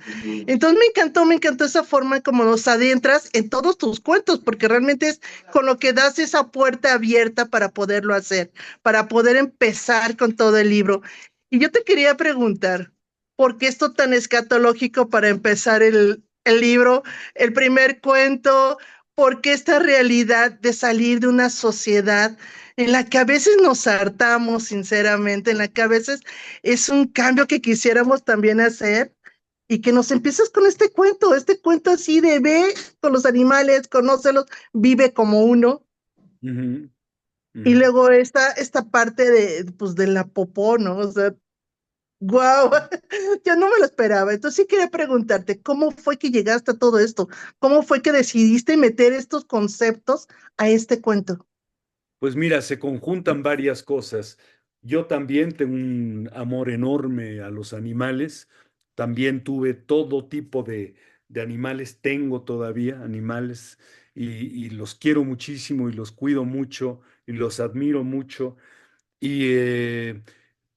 Speaker 10: Entonces me encantó esa forma como nos adentras en todos tus cuentos, porque realmente es con lo que das esa puerta abierta para poderlo hacer, para poder empezar con todo el libro. Y yo te quería preguntar, ¿por qué esto tan escatológico para empezar el libro, el primer cuento? ¿Por qué esta realidad de salir de una sociedad en la que a veces nos hartamos, sinceramente, en la que a veces es un cambio que quisiéramos también hacer? y que nos empieces con este cuento así de ve con los animales, conócelos, vive como uno.
Speaker 2: Ujú,
Speaker 10: Y
Speaker 2: ujú.
Speaker 10: luego esta parte pues, de la popó, ¿no? O sea, wow, yo no me lo esperaba. Entonces sí quería preguntarte, ¿cómo fue que llegaste a todo esto? ¿Cómo fue que decidiste meter estos conceptos a este cuento?
Speaker 2: Pues mira, se conjuntan varias cosas. Yo también tengo un amor enorme a los animales. También tuve todo tipo de animales, tengo todavía animales y los quiero muchísimo y los cuido mucho y los admiro mucho. Y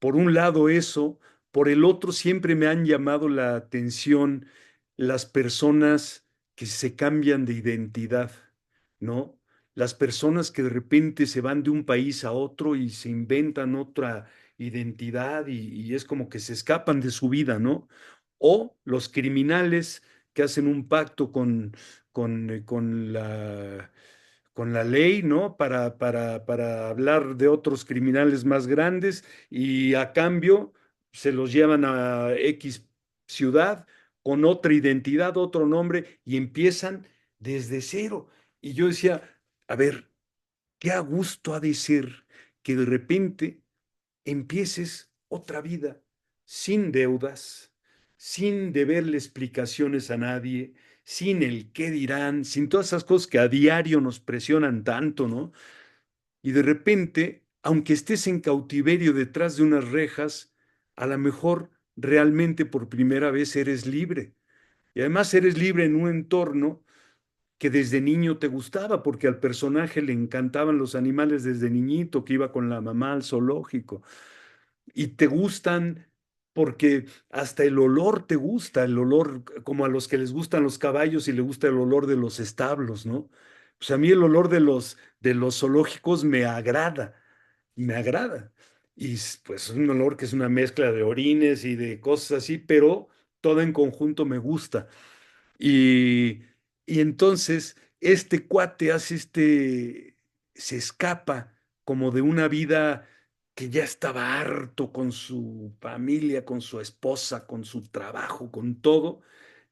Speaker 2: por un lado eso, por el otro siempre me han llamado la atención las personas que se cambian de identidad, ¿no? Las personas que de repente se van de un país a otro y se inventan otra identidad y es como que se escapan de su vida, ¿no? O los criminales que hacen un pacto con con la ley, ¿no? Para hablar de otros criminales más grandes y a cambio se los llevan a X ciudad con otra identidad, otro nombre y empiezan desde cero. Y yo decía, a ver, qué a gusto ha de ser que de repente empieces otra vida sin deudas, sin deberle explicaciones a nadie, sin el qué dirán, sin todas esas cosas que a diario nos presionan tanto, ¿no? Y de repente, aunque estés en cautiverio detrás de unas rejas, a lo mejor realmente por primera vez eres libre. Y además eres libre en un entorno que desde niño te gustaba, porque al personaje le encantaban los animales desde niñito, que iba con la mamá al zoológico y te gustan porque hasta el olor te gusta, el olor como a los que les gustan los caballos y le gusta el olor de los establos, ¿no? Pues a mí el olor de los zoológicos me agrada, me agrada. Y pues es un olor que es una mezcla de orines y de cosas así, pero todo en conjunto me gusta. Y, y entonces este cuate hace se escapa como de una vida que ya estaba harto con su familia, con su esposa, con su trabajo, con todo,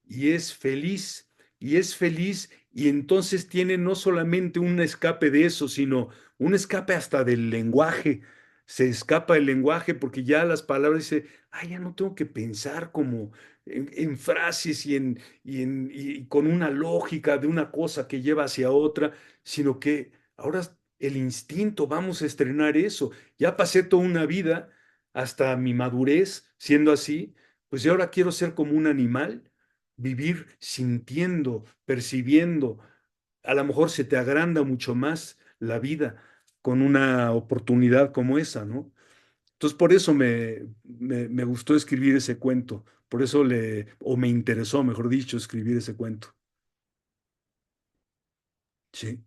Speaker 2: y es feliz, y entonces tiene no solamente un escape de eso, sino un escape hasta del lenguaje. Se escapa el lenguaje porque ya las palabras dice, ay, ya no tengo que pensar como en frases y con una lógica de una cosa que lleva hacia otra, sino que ahora el instinto, vamos a estrenar eso. Ya pasé toda una vida hasta mi madurez siendo así, pues yo ahora quiero ser como un animal, vivir sintiendo, percibiendo. A lo mejor se te agranda mucho más la vida con una oportunidad como esa, ¿no? Entonces, por eso me gustó escribir ese cuento, por eso o me interesó, mejor dicho, escribir ese cuento. Sí.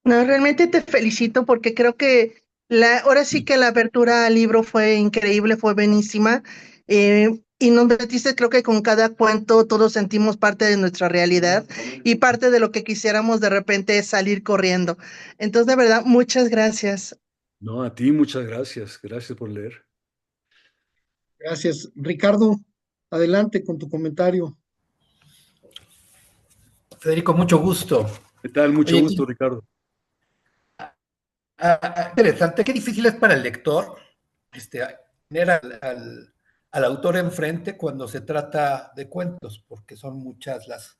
Speaker 10: No, realmente te felicito porque creo que ahora sí que la apertura al libro fue increíble, fue buenísima. Y nos metiste, creo que con cada cuento todos sentimos parte de nuestra realidad y parte de lo que quisiéramos de repente es salir corriendo. Entonces, de verdad, muchas gracias.
Speaker 2: No, a ti muchas gracias, gracias por leer.
Speaker 1: Gracias. Ricardo, adelante con tu comentario.
Speaker 11: Federico, mucho gusto.
Speaker 2: ¿Qué tal? Mucho
Speaker 11: Oye,
Speaker 2: gusto, Ricardo.
Speaker 11: interesante, qué difícil es para el lector tener al autor enfrente cuando se trata de cuentos, porque son muchas las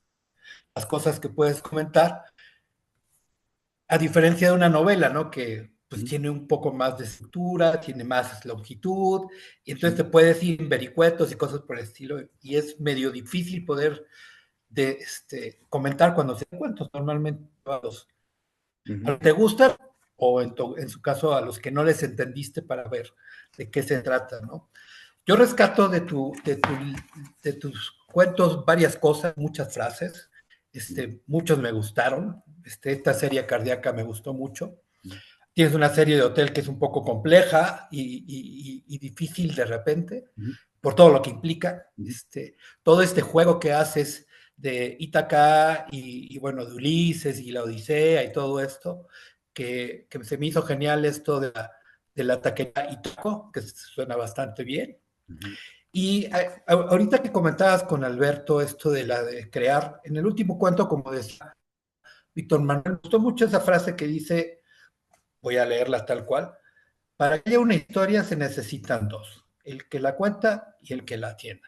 Speaker 11: cosas que puedes comentar, a diferencia de una novela, ¿no? Que pues tiene un poco más de estructura, tiene más longitud, y entonces te puedes ir en vericuetos y cosas por el estilo, y es medio difícil poder comentar cuando se cuentos. Normalmente a los que te gustan o en su caso a los que no les entendiste para ver de qué se trata, ¿no? Yo rescato de tus cuentos varias cosas, muchas frases, muchos me gustaron, esta serie cardíaca me gustó mucho. Tienes una serie de hotel que es un poco compleja y difícil de repente, por todo lo que implica. Todo este juego que haces de Ítaca bueno, de Ulises y la Odisea y todo esto, que se me hizo genial esto de la taquería Ítaco, que suena bastante bien. Y ahorita que comentabas con Alberto esto de la de crear, en el último cuento, como decía Víctor Manuel, me gustó mucho esa frase que dice, voy a leerla tal cual, para que haya una historia se necesitan dos, el que la cuenta y el que la tiene.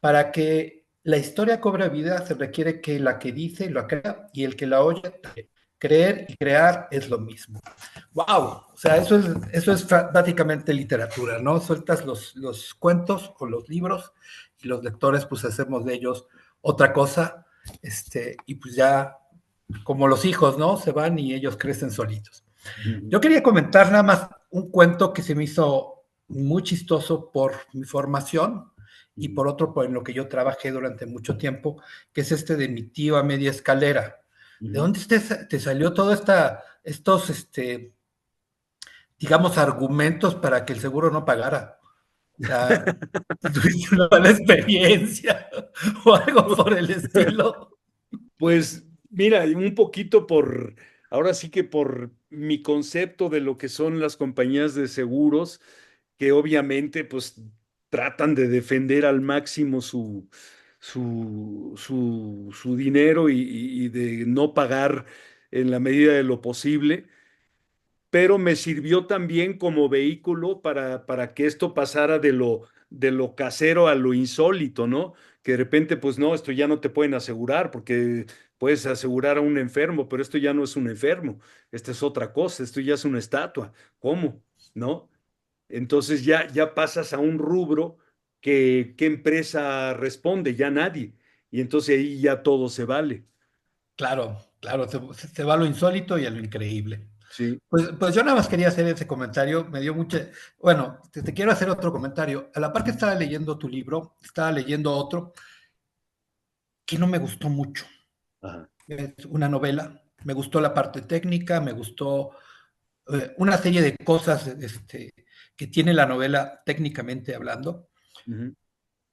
Speaker 11: Para que la historia cobre vida se requiere que la que dice lo crea y el que la oye también. Creer y crear es lo mismo. ¡Wow! O sea, eso es básicamente literatura, ¿no? Sueltas los cuentos o los libros y los lectores pues hacemos de ellos otra cosa, y pues ya como los hijos, ¿no? Se van y ellos crecen solitos. Yo quería comentar nada más un cuento que se me hizo muy chistoso por mi formación y por otro por lo que yo trabajé durante mucho tiempo, que es este de mi tío a media escalera. ¿De dónde te salió todo estos, digamos, argumentos para que el seguro no pagara? O sea, tuviste una mala experiencia o algo por el estilo.
Speaker 2: Pues mira, un poquito ahora sí que por mi concepto de lo que son las compañías de seguros, que obviamente pues tratan de defender al máximo su dinero y de no pagar en la medida de lo posible, pero me sirvió también como vehículo para que esto pasara de lo casero a lo insólito, ¿no? Que de repente, pues no, esto ya no te pueden asegurar porque puedes asegurar a un enfermo, pero esto ya no es un enfermo, esta es otra cosa, esto ya es una estatua. ¿Cómo? ¿No? Entonces ya pasas a un rubro que qué empresa responde, ya nadie. Y entonces ahí ya todo se vale.
Speaker 11: Claro, claro, se va a lo insólito y a lo increíble.
Speaker 2: Sí.
Speaker 11: Pues yo nada más quería hacer ese comentario, me dio mucha... Bueno, te quiero hacer otro comentario. A la par que estaba leyendo tu libro, estaba leyendo otro que no me gustó mucho.
Speaker 2: Ajá.
Speaker 11: Es una novela, me gustó la parte técnica, me gustó una serie de cosas que tiene la novela técnicamente hablando,
Speaker 2: Ujú.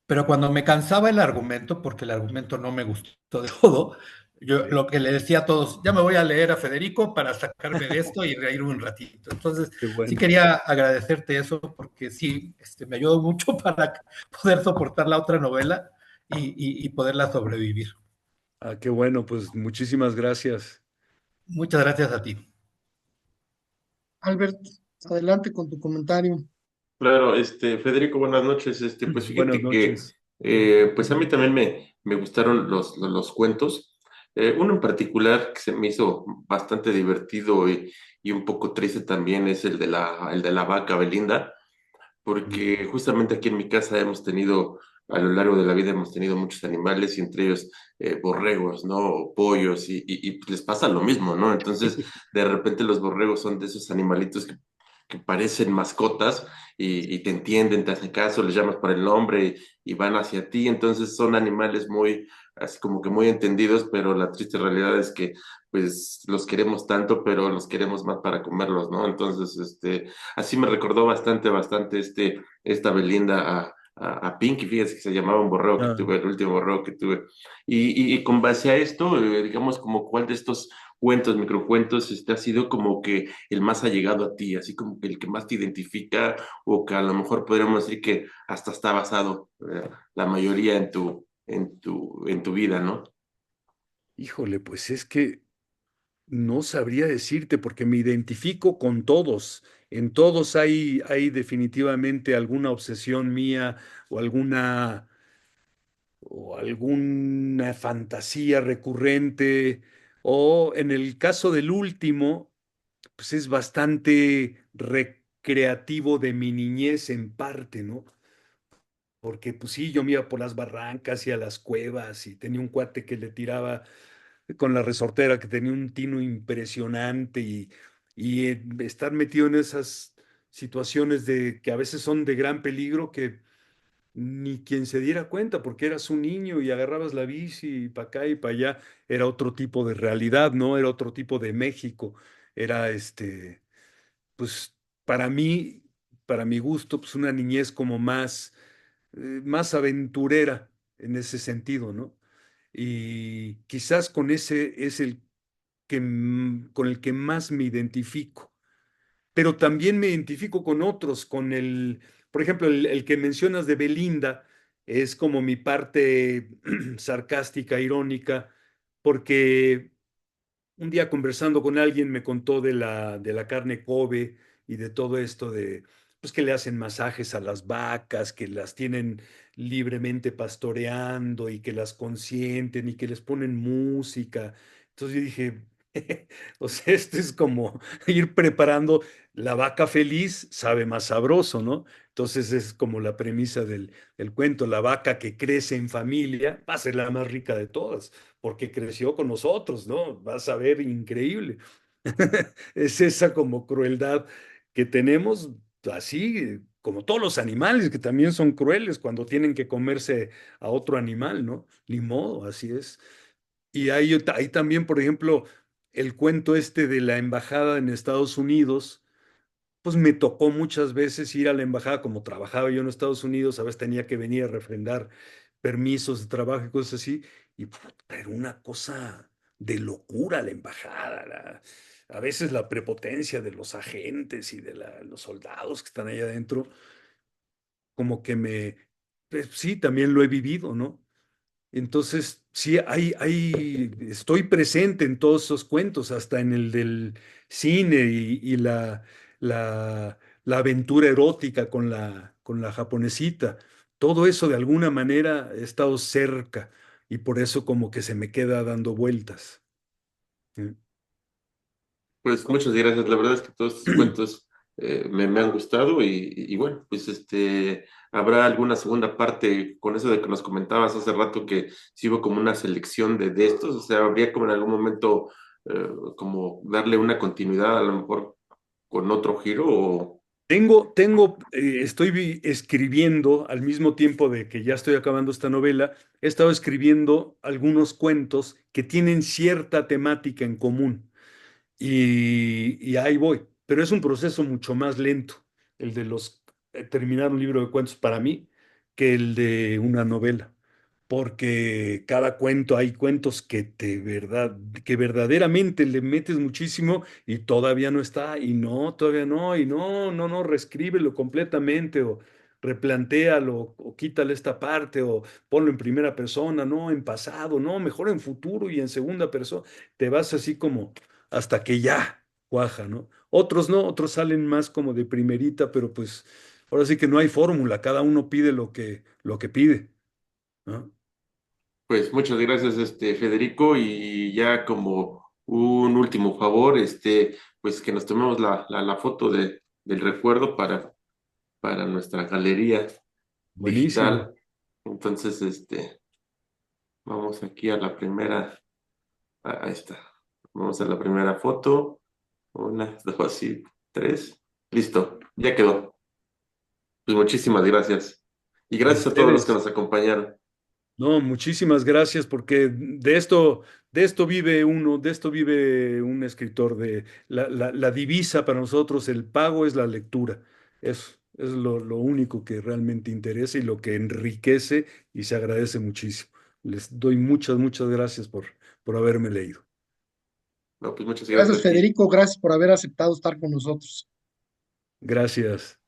Speaker 11: pero cuando me cansaba el argumento, porque el argumento no me gustó de todo, yo
Speaker 2: Sí.
Speaker 11: lo que le decía a todos, ya me voy a leer a Federico para sacarme de esto y reírme un ratito. Entonces,
Speaker 2: Qué
Speaker 11: sí
Speaker 2: bueno.
Speaker 11: quería agradecerte eso, porque sí, me ayudó mucho para poder soportar la otra novela y poderla sobrevivir.
Speaker 2: Ah, qué bueno, pues muchísimas gracias.
Speaker 11: Muchas gracias a ti.
Speaker 1: Albert, adelante con tu comentario.
Speaker 9: Claro, Federico, buenas noches. Pues
Speaker 2: Buenas
Speaker 9: fíjate que,
Speaker 2: noches.
Speaker 9: pues a mí también me gustaron los cuentos. Uno en particular que se me hizo bastante divertido y un poco triste también es el de la vaca Belinda, porque justamente aquí en mi casa a lo largo de la vida hemos tenido muchos animales y entre ellos borregos, ¿no? O pollos y pues les pasa lo mismo, ¿no? Entonces, de repente los borregos son de esos animalitos que parecen mascotas y te entienden, te hacen caso, les llamas por el nombre y van hacia ti, entonces son animales muy, así como que muy entendidos, pero la triste realidad es que pues los queremos tanto, pero los queremos más para comerlos, ¿no? Entonces, así me recordó bastante esta Belinda a Pinky, fíjese que se llamaba un borrego que
Speaker 2: Ah,
Speaker 9: tuve, el último borrego que tuve. Y con base a esto, digamos, como cuál de estos cuentos, microcuentos, ha sido como que el más allegado a ti, así como que el que más te identifica, o que a lo mejor podríamos decir que hasta está basado, la mayoría en tu vida, ¿no?
Speaker 2: híjole, pues es que no sabría decirte porque me identifico con todos. En todos hay definitivamente alguna obsesión mía o alguna fantasía recurrente. O en el caso del último, pues es bastante recreativo de mi niñez en parte, ¿no? Porque pues sí, yo me iba por las barrancas y a las cuevas y tenía un cuate que le tiraba con la resortera, que tenía un tino impresionante y estar metido en esas situaciones que a veces son de gran peligro que ni quien se diera cuenta porque eras un niño y agarrabas la bici para acá y para allá, era otro tipo de realidad, ¿no? Era otro tipo de México, era pues para mí, para mi gusto, pues una niñez como más aventurera en ese sentido, ¿no? Y quizás con ese es con el que más me identifico, pero también me identifico con otros, por ejemplo, el que mencionas de Belinda es como mi parte sarcástica, irónica, porque un día conversando con alguien me contó de la carne Kobe y de todo esto de, pues que le hacen masajes a las vacas, que las tienen libremente pastoreando y que las consienten y que les ponen música. Entonces yo dije, o sea, esto es como ir preparando la vaca feliz, sabe más sabroso, ¿no? Entonces es como la premisa del cuento, la vaca que crece en familia va a ser la más rica de todas porque creció con nosotros, ¿no? Vas a ver, increíble. Es esa como crueldad que tenemos, así como todos los animales que también son crueles cuando tienen que comerse a otro animal, ¿no? Ni modo, así es. Y hay también, por ejemplo, el cuento este de la embajada en Estados Unidos, pues me tocó muchas veces ir a la embajada, como trabajaba yo en Estados Unidos, a veces tenía que venir a refrendar permisos de trabajo y cosas así, y puta, era una cosa de locura la embajada, a veces la prepotencia de los agentes y de los soldados que están ahí adentro, como que pues sí, también lo he vivido, ¿no? Entonces, sí, estoy presente en todos esos cuentos, hasta en el del cine y la, la aventura erótica con la japonesita. Todo eso de alguna manera he estado cerca y por eso como que se me queda dando vueltas. ¿Sí?
Speaker 9: Pues muchas gracias. La verdad es que todos estos cuentos me han gustado y bueno, pues habrá alguna segunda parte con eso de que nos comentabas hace rato que sí hubo como una selección de estos, o sea, habría como en algún momento como darle una continuidad a lo mejor con otro giro o...
Speaker 2: Escribiendo al mismo tiempo de que ya estoy acabando esta novela, he estado escribiendo algunos cuentos que tienen cierta temática en común. Y ahí voy. Pero es un proceso mucho más lento, el de terminar un libro de cuentos para mí, que el de una novela. Porque cada cuento, hay cuentos que verdaderamente le metes muchísimo y todavía no está, y no, todavía no, y no, no, no, reescríbelo completamente, o replantéalo, o quítale esta parte, o ponlo en primera persona, no, en pasado, no, mejor en futuro y en segunda persona. Te vas así como hasta que ya cuaja, ¿no? Otros no, otros salen más como de primerita, pero pues ahora sí que no hay fórmula, cada uno pide lo que pide, ¿no?
Speaker 9: Pues muchas gracias, Federico, y ya como un último favor, pues que nos tomemos la foto del recuerdo para nuestra galería
Speaker 2: Buenísimo.
Speaker 9: digital. Entonces, vamos aquí a la primera, ahí está. Vamos a la primera foto. Una, dos y tres. Listo, ya quedó. Pues muchísimas gracias. Y
Speaker 2: A
Speaker 9: gracias a todos los que
Speaker 2: ustedes.
Speaker 9: nos acompañaron.
Speaker 2: No, muchísimas gracias porque de esto vive uno, de esto vive un escritor, de la divisa para nosotros, el pago es la lectura. Es lo único que realmente interesa y lo que enriquece y se agradece muchísimo. Les doy muchas, muchas gracias por haberme leído.
Speaker 9: No, pues muchas gracias
Speaker 1: Gracias,
Speaker 9: a ti.
Speaker 1: Federico. Gracias por haber aceptado estar con nosotros.
Speaker 2: Gracias.